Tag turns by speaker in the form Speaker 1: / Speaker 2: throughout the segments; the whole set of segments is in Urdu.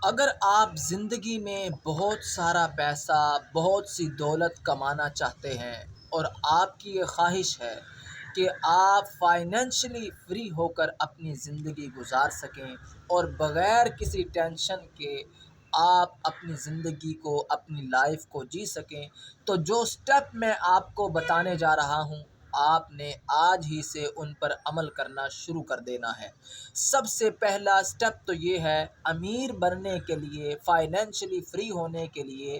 Speaker 1: اگر آپ زندگی میں بہت سارا پیسہ، بہت سی دولت کمانا چاہتے ہیں اور آپ کی یہ خواہش ہے کہ آپ فائنینشلی فری ہو کر اپنی زندگی گزار سکیں اور بغیر کسی ٹینشن کے آپ اپنی زندگی کو، اپنی لائف کو جی سکیں، تو جو سٹیپ میں آپ کو بتانے جا رہا ہوں، آپ نے آج ہی سے ان پر عمل کرنا شروع کر دینا ہے۔ سب سے پہلا سٹیپ تو یہ ہے، امیر بننے کے لیے، فائنینشلی فری ہونے کے لیے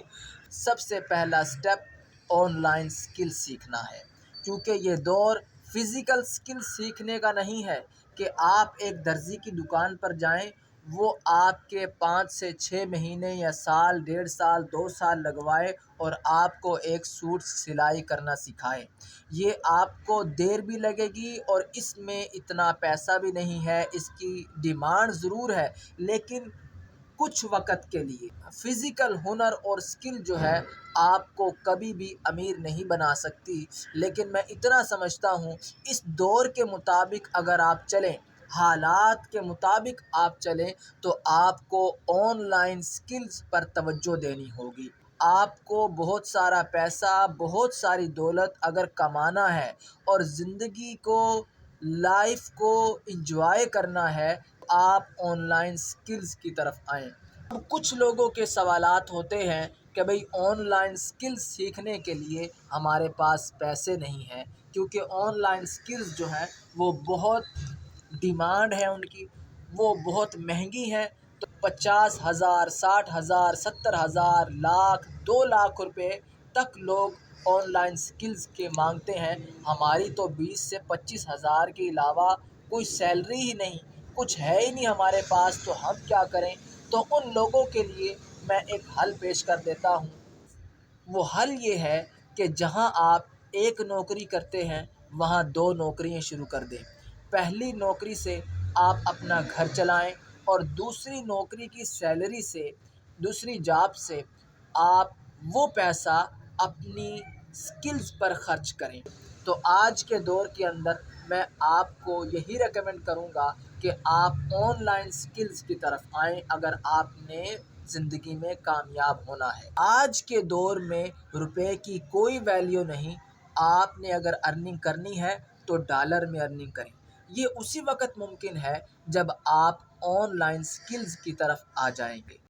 Speaker 1: سب سے پہلا سٹیپ آن لائن سکل سیکھنا ہے۔ کیونکہ یہ دور فزیکل سکل سیکھنے کا نہیں ہے کہ آپ ایک درزی کی دکان پر جائیں، وہ آپ کے 5 سے 6 مہینے یا سال، 1.5 سال، 2 سال لگوائے اور آپ کو ایک سوٹ سلائی کرنا سکھائے۔ یہ آپ کو دیر بھی لگے گی اور اس میں اتنا پیسہ بھی نہیں ہے، اس کی ڈیمانڈ ضرور ہے لیکن کچھ وقت کے لیے۔ فزیکل ہنر اور سکل جو ہے آپ کو کبھی بھی امیر نہیں بنا سکتی، لیکن میں اتنا سمجھتا ہوں اس دور کے مطابق اگر آپ چلیں، حالات کے مطابق آپ چلیں، تو آپ کو آن لائن سکلز پر توجہ دینی ہوگی۔ آپ کو بہت سارا پیسہ، بہت ساری دولت اگر کمانا ہے اور زندگی کو، لائف کو انجوائے کرنا ہے، آپ آن لائن سکلز کی طرف آئیں۔ اب کچھ لوگوں کے سوالات ہوتے ہیں کہ بھئی آن لائن سکلز سیکھنے کے لیے ہمارے پاس پیسے نہیں ہیں، کیونکہ آن لائن سکلز جو ہیں وہ بہت ڈیمانڈ ہے ان کی، وہ بہت مہنگی ہیں۔ تو 50,000، 60,000، 70,000، لاکھ، 2 لاکھ روپے تک لوگ آن لائن سکلز کے مانگتے ہیں۔ ہماری تو 20 سے 25 ہزار کے علاوہ کوئی سیلری ہی نہیں، کچھ ہے ہی نہیں ہمارے پاس، تو ہم کیا کریں؟ تو ان لوگوں کے لیے میں ایک حل پیش کر دیتا ہوں۔ وہ حل یہ ہے کہ جہاں آپ ایک نوکری کرتے ہیں وہاں 2 نوکریاں شروع کر دیں۔ پہلی نوکری سے آپ اپنا گھر چلائیں اور دوسری نوکری کی سیلری سے، دوسری جاب سے آپ وہ پیسہ اپنی سکلز پر خرچ کریں۔ تو آج کے دور کے اندر میں آپ کو یہی ریکمینڈ کروں گا کہ آپ آن لائن سکلز کی طرف آئیں اگر آپ نے زندگی میں کامیاب ہونا ہے۔ آج کے دور میں روپے کی کوئی ویلیو نہیں۔ آپ نے اگر ارننگ کرنی ہے تو ڈالر میں ارننگ کریں۔ یہ اسی وقت ممکن ہے جب آپ آن لائن سکلز کی طرف آ جائیں گے۔